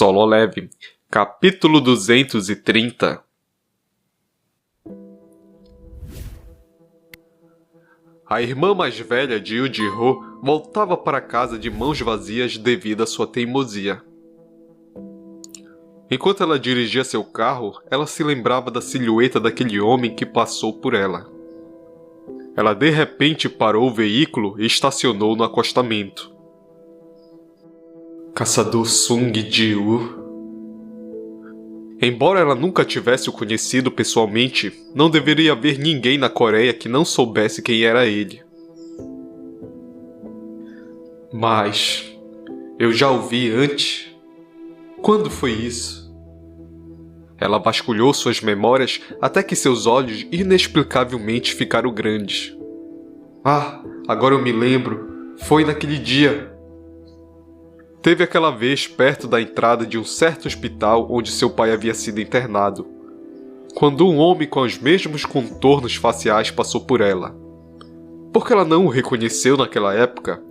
Solo Leveling, capítulo 230. A irmã mais velha de Yujiro voltava para casa de mãos vazias devido à sua teimosia. Enquanto ela dirigia seu carro, ela se lembrava da silhueta daquele homem que passou por ela. Ela de repente parou o veículo e estacionou no acostamento. Caçador Sung Ji-woo. Embora ela nunca tivesse o conhecido pessoalmente, não deveria haver ninguém na Coreia que não soubesse quem era ele. Mas eu já o vi antes. Quando foi isso? Ela vasculhou suas memórias até que seus olhos inexplicavelmente ficaram grandes. Ah, agora eu me lembro. Foi naquele dia. Teve aquela vez perto da entrada de um certo hospital onde seu pai havia sido internado, quando um homem com os mesmos contornos faciais passou por ela. Por que ela não o reconheceu naquela época?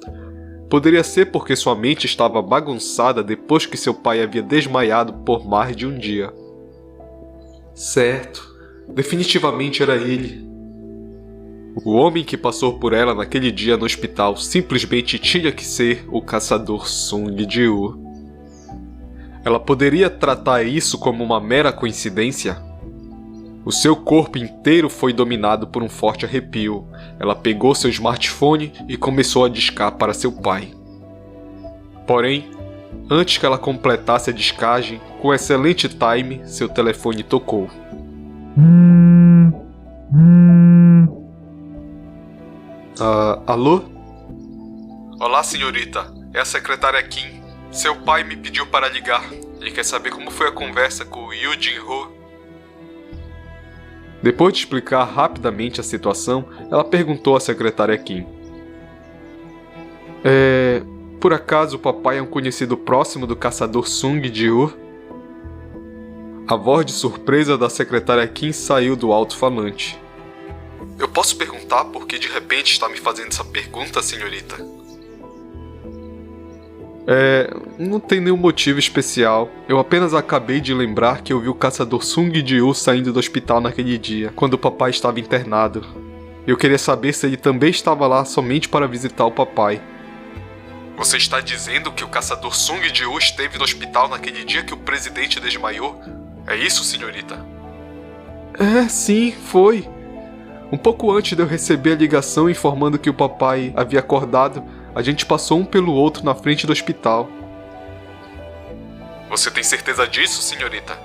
Poderia ser porque sua mente estava bagunçada depois que seu pai havia desmaiado por mais de um dia. Certo, definitivamente era ele. O homem que passou por ela naquele dia no hospital simplesmente tinha que ser o caçador Sung Ji-woo. Ela poderia tratar isso como uma mera coincidência? O seu corpo inteiro foi dominado por um forte arrepio. Ela pegou seu smartphone e começou a discar para seu pai. Porém, antes que ela completasse a discagem, com excelente time, seu telefone tocou. Alô? Olá, senhorita. É a secretária Kim. Seu pai me pediu para ligar. Ele quer saber como foi a conversa com o Yujiro. Depois de explicar rapidamente a situação, ela perguntou à secretária Kim. Por acaso o papai é um conhecido próximo do caçador Sung Ji-woo? A voz de surpresa da secretária Kim saiu do alto-falante. Eu posso perguntar por que de repente está me fazendo essa pergunta, senhorita? Não tem nenhum motivo especial. Eu apenas acabei de lembrar que eu vi o caçador Sung Ji-woo saindo do hospital naquele dia, quando o papai estava internado. Eu queria saber se ele também estava lá somente para visitar o papai. Você está dizendo que o caçador Sung Ji-woo esteve no hospital naquele dia que o presidente desmaiou? É isso, senhorita? Sim, foi. Um pouco antes de eu receber a ligação informando que o papai havia acordado, a gente passou um pelo outro na frente do hospital. Você tem certeza disso, senhorita?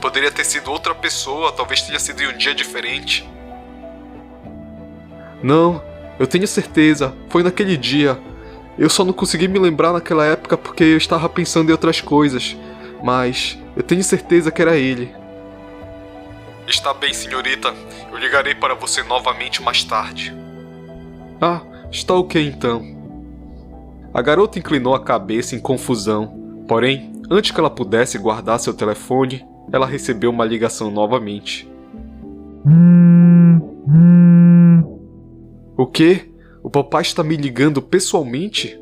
Poderia ter sido outra pessoa, talvez tenha sido em um dia diferente. Não, eu tenho certeza, foi naquele dia. Eu só não consegui me lembrar naquela época porque eu estava pensando em outras coisas, mas eu tenho certeza que era ele. Está bem, senhorita. Eu ligarei para você novamente mais tarde. Ah, está ok então. A garota inclinou a cabeça em confusão. Porém, antes que ela pudesse guardar seu telefone, ela recebeu uma ligação novamente. O quê? O papai está me ligando pessoalmente?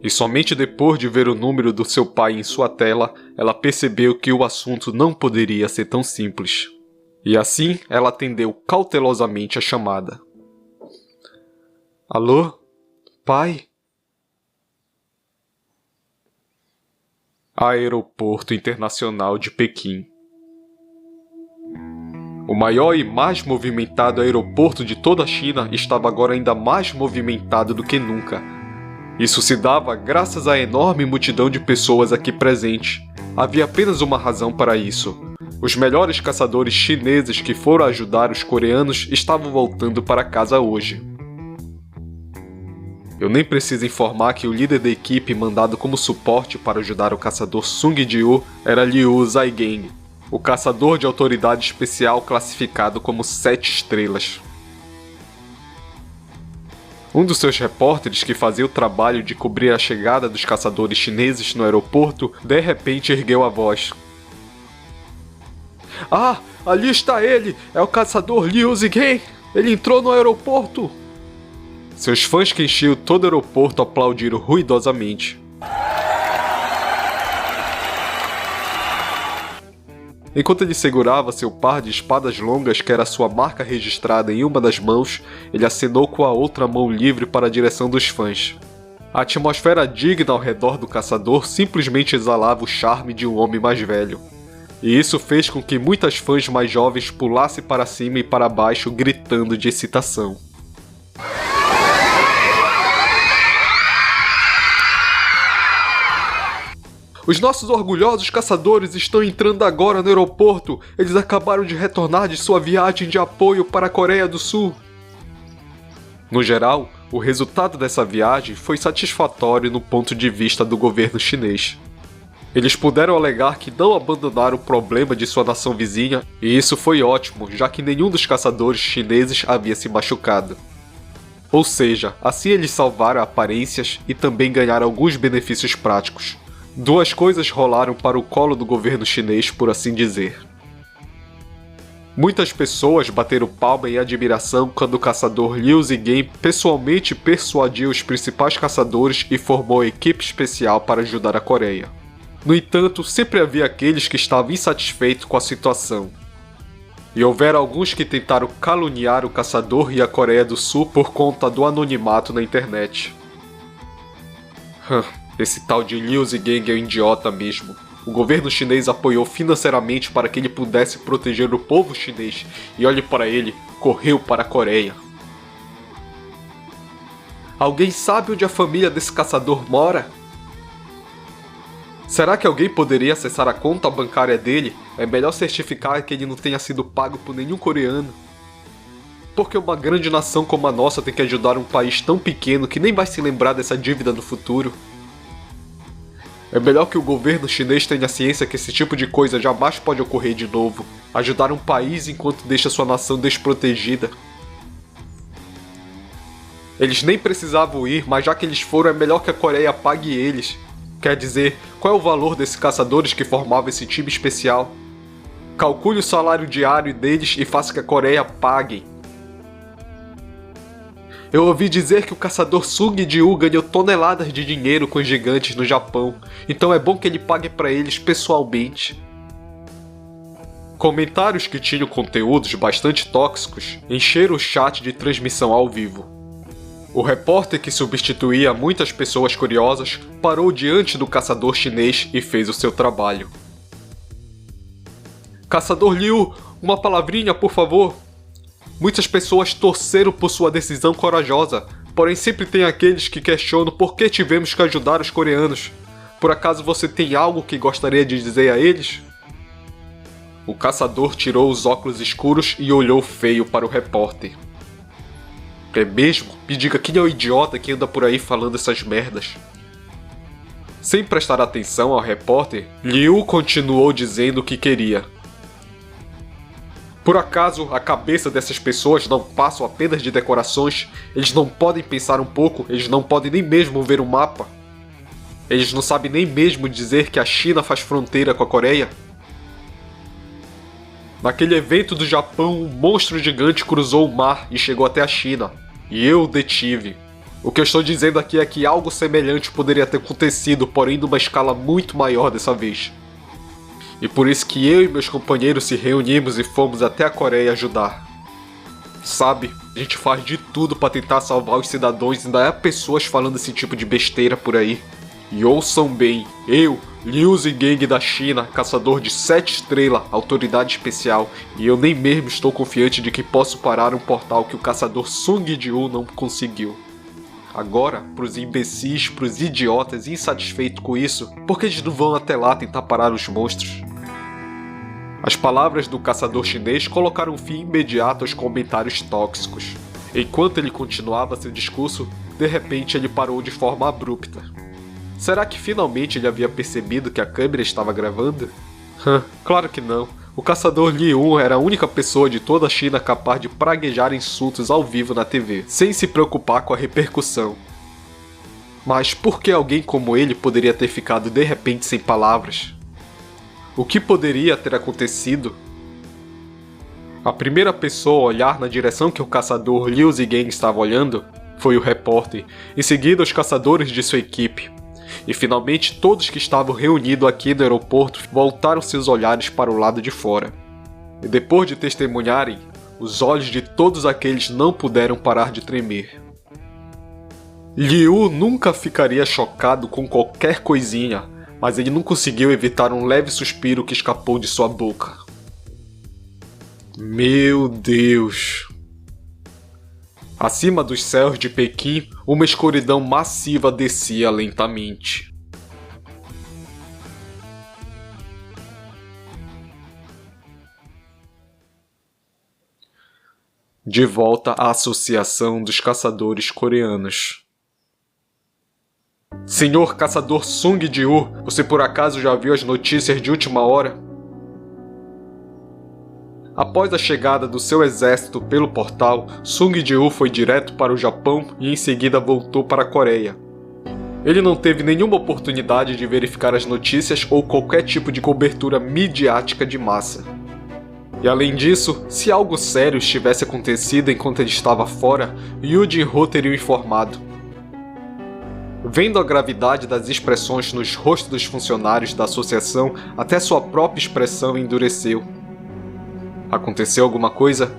E somente depois de ver o número do seu pai em sua tela, ela percebeu que o assunto não poderia ser tão simples. E assim, ela atendeu cautelosamente a chamada. Alô? Pai? Aeroporto Internacional de Pequim. O maior e mais movimentado aeroporto de toda a China estava agora ainda mais movimentado do que nunca. Isso se dava graças à enorme multidão de pessoas aqui presentes. Havia apenas uma razão para isso. Os melhores caçadores chineses que foram ajudar os coreanos estavam voltando para casa hoje. Eu nem preciso informar que o líder da equipe mandado como suporte para ajudar o caçador Sung Ji-woo era Liu Zaigeng, o caçador de autoridade especial classificado como 7 estrelas. Um dos seus repórteres que fazia o trabalho de cobrir a chegada dos caçadores chineses no aeroporto, de repente ergueu a voz. Ah, ali está ele! É o caçador Liu Zaigeng! Ele entrou no aeroporto! Seus fãs que enchiam todo o aeroporto aplaudiram ruidosamente. Enquanto ele segurava seu par de espadas longas, que era sua marca registrada em uma das mãos, ele acenou com a outra mão livre para a direção dos fãs. A atmosfera digna ao redor do caçador simplesmente exalava o charme de um homem mais velho. E isso fez com que muitas fãs mais jovens pulassem para cima e para baixo, gritando de excitação. Os nossos orgulhosos caçadores estão entrando agora no aeroporto. Eles acabaram de retornar de sua viagem de apoio para a Coreia do Sul. No geral, o resultado dessa viagem foi satisfatório no ponto de vista do governo chinês. Eles puderam alegar que não abandonaram o problema de sua nação vizinha, e isso foi ótimo, já que nenhum dos caçadores chineses havia se machucado. Ou seja, assim eles salvaram aparências e também ganharam alguns benefícios práticos. Duas coisas rolaram para o colo do governo chinês, por assim dizer. Muitas pessoas bateram palma em admiração quando o caçador Liu Zhigang pessoalmente persuadiu os principais caçadores e formou a equipe especial para ajudar a Coreia. No entanto, sempre havia aqueles que estavam insatisfeitos com a situação. E houveram alguns que tentaram caluniar o caçador e a Coreia do Sul por conta do anonimato na internet. Esse tal de Liu Zhigang é um idiota mesmo. O governo chinês apoiou financeiramente para que ele pudesse proteger o povo chinês, e olhe para ele, correu para a Coreia. Alguém sabe onde a família desse caçador mora? Será que alguém poderia acessar a conta bancária dele? É melhor certificar que ele não tenha sido pago por nenhum coreano. Porque uma grande nação como a nossa tem que ajudar um país tão pequeno que nem vai se lembrar dessa dívida no futuro. É melhor que o governo chinês tenha ciência que esse tipo de coisa jamais pode ocorrer de novo. Ajudar um país enquanto deixa sua nação desprotegida. Eles nem precisavam ir, mas já que eles foram, é melhor que a Coreia pague eles. Quer dizer, qual é o valor desses caçadores que formavam esse time especial? Calcule o salário diário deles e faça que a Coreia pague. Eu ouvi dizer que o caçador Sung Ji-woo ganhou toneladas de dinheiro com os gigantes no Japão, então é bom que ele pague para eles pessoalmente. Comentários que tinham conteúdos bastante tóxicos encheram o chat de transmissão ao vivo. O repórter que substituía muitas pessoas curiosas parou diante do caçador chinês e fez o seu trabalho. Caçador Liu, uma palavrinha por favor. Muitas pessoas torceram por sua decisão corajosa, porém sempre tem aqueles que questionam por que tivemos que ajudar os coreanos. Por acaso você tem algo que gostaria de dizer a eles? O caçador tirou os óculos escuros e olhou feio para o repórter. É mesmo? Me diga quem é o idiota que anda por aí falando essas merdas. Sem prestar atenção ao repórter, Liu continuou dizendo o que queria. Por acaso, a cabeça dessas pessoas não passam apenas de decorações? Eles não podem pensar um pouco? Eles não podem nem mesmo ver um mapa? Eles não sabem nem mesmo dizer que a China faz fronteira com a Coreia? Naquele evento do Japão, um monstro gigante cruzou o mar e chegou até a China. E eu o detive. O que eu estou dizendo aqui é que algo semelhante poderia ter acontecido, porém numa escala muito maior dessa vez. E por isso que eu e meus companheiros se reunimos e fomos até a Coreia ajudar. Sabe, a gente faz de tudo para tentar salvar os cidadãos e ainda há pessoas falando esse tipo de besteira por aí. E ouçam bem, eu, Liu Zhigang da China, caçador de 7 estrelas, autoridade especial, e eu nem mesmo estou confiante de que posso parar um portal que o caçador Sung Ji-woo não conseguiu. Agora, pros imbecis, pros idiotas insatisfeitos com isso, por que eles não vão até lá tentar parar os monstros? As palavras do caçador chinês colocaram fim imediato aos comentários tóxicos. Enquanto ele continuava seu discurso, de repente ele parou de forma abrupta. Será que finalmente ele havia percebido que a câmera estava gravando? Claro que não. O caçador Liu era a única pessoa de toda a China capaz de praguejar insultos ao vivo na TV, sem se preocupar com a repercussão. Mas por que alguém como ele poderia ter ficado de repente sem palavras? O que poderia ter acontecido? A primeira pessoa a olhar na direção que o caçador Liu Zhigang estava olhando foi o repórter, em seguida os caçadores de sua equipe. e finalmente todos que estavam reunidos aqui no aeroporto voltaram seus olhares para o lado de fora. E depois de testemunharem, os olhos de todos aqueles não puderam parar de tremer. Liu nunca ficaria chocado com qualquer coisinha, mas ele não conseguiu evitar um leve suspiro que escapou de sua boca. Meu Deus! Acima dos céus de Pequim, uma escuridão massiva descia lentamente. De volta à Associação dos Caçadores Coreanos. Senhor Caçador Sung Ji-woo, você por acaso já viu as notícias de última hora? Após a chegada do seu exército pelo portal, Sung Ji-woo foi direto para o Japão e em seguida voltou para a Coreia. Ele não teve nenhuma oportunidade de verificar as notícias ou qualquer tipo de cobertura midiática de massa. E além disso, se algo sério estivesse acontecido enquanto ele estava fora, Yoo Jin-ho teria o informado. Vendo a gravidade das expressões nos rostos dos funcionários da associação, até sua própria expressão endureceu. Aconteceu alguma coisa?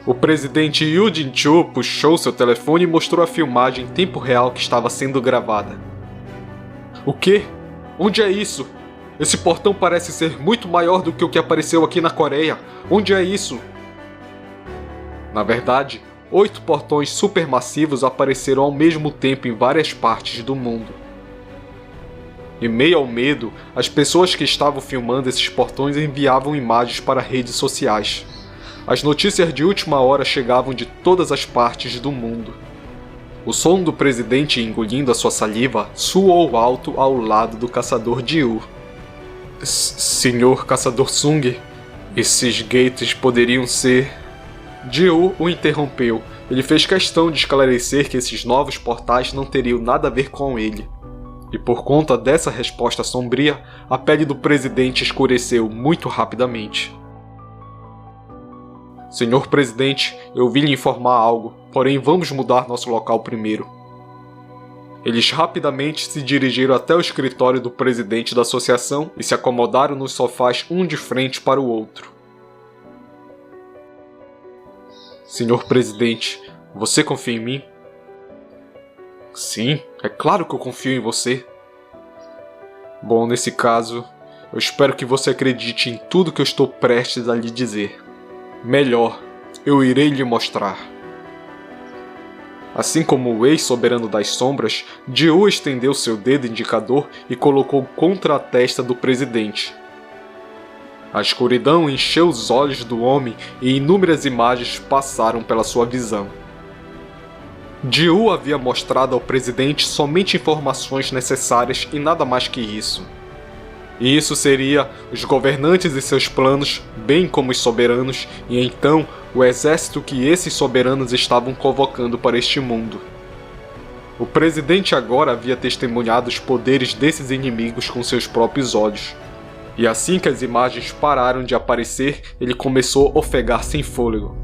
O presidente Yoo Jin-chul puxou seu telefone e mostrou a filmagem em tempo real que estava sendo gravada. O quê? Onde é isso? Esse portão parece ser muito maior do que o que apareceu aqui na Coreia. Onde é isso? Na verdade, 8 portões supermassivos apareceram ao mesmo tempo em várias partes do mundo. Em meio ao medo, as pessoas que estavam filmando esses portões enviavam imagens para redes sociais. As notícias de última hora chegavam de todas as partes do mundo. O som do presidente engolindo a sua saliva soou alto ao lado do caçador Ji-woo. Senhor Caçador Sung, esses gates poderiam ser... Ji-woo o interrompeu. Ele fez questão de esclarecer que esses novos portais não teriam nada a ver com ele. E por conta dessa resposta sombria, a pele do presidente escureceu muito rapidamente. Senhor presidente, eu vim lhe informar algo, porém vamos mudar nosso local primeiro. Eles rapidamente se dirigiram até o escritório do presidente da associação e se acomodaram nos sofás um de frente para o outro. Senhor presidente, você confia em mim? Sim, é claro que eu confio em você. Bom, nesse caso, eu espero que você acredite em tudo que eu estou prestes a lhe dizer. Melhor, eu irei lhe mostrar. Assim como o ex-soberano das sombras, Ji-woo estendeu seu dedo indicador e colocou contra a testa do presidente. A escuridão encheu os olhos do homem e inúmeras imagens passaram pela sua visão. Ji-woo havia mostrado ao presidente somente informações necessárias e nada mais que isso. E isso seria os governantes e seus planos, bem como os soberanos, e então o exército que esses soberanos estavam convocando para este mundo. O presidente agora havia testemunhado os poderes desses inimigos com seus próprios olhos. E assim que as imagens pararam de aparecer, ele começou a ofegar sem fôlego.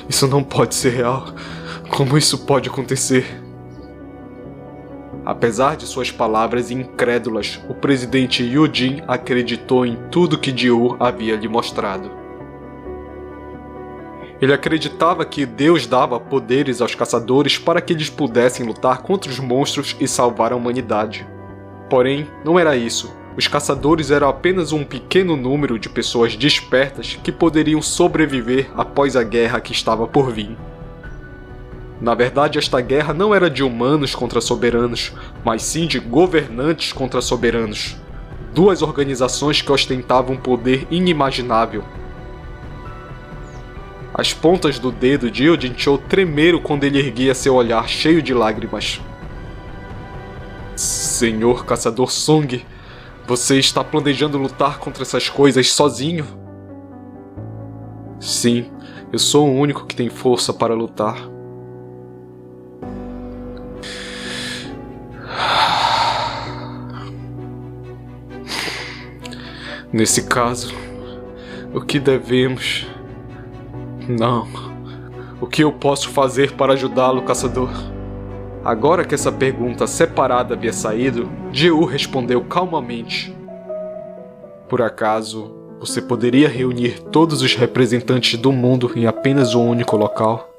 Isso não pode ser real. Como isso pode acontecer? Apesar de suas palavras incrédulas, o presidente Yoo Jin acreditou em tudo que Ji-woo havia lhe mostrado. Ele acreditava que Deus dava poderes aos caçadores para que eles pudessem lutar contra os monstros e salvar a humanidade. Porém, não era isso. Os caçadores eram apenas um pequeno número de pessoas despertas que poderiam sobreviver após a guerra que estava por vir. Na verdade, esta guerra não era de humanos contra soberanos, mas sim de governantes contra soberanos. Duas organizações que ostentavam um poder inimaginável. As pontas do dedo de Yoo Jin-chul tremeram quando ele erguia seu olhar cheio de lágrimas. Senhor Caçador Sung, você está planejando lutar contra essas coisas sozinho? Sim, eu sou o único que tem força para lutar. Nesse caso, o que devemos... Não, O que eu posso fazer para ajudá-lo, caçador? Agora que essa pergunta separada havia saído, Jiu respondeu calmamente. Por acaso, você poderia reunir todos os representantes do mundo em apenas um único local?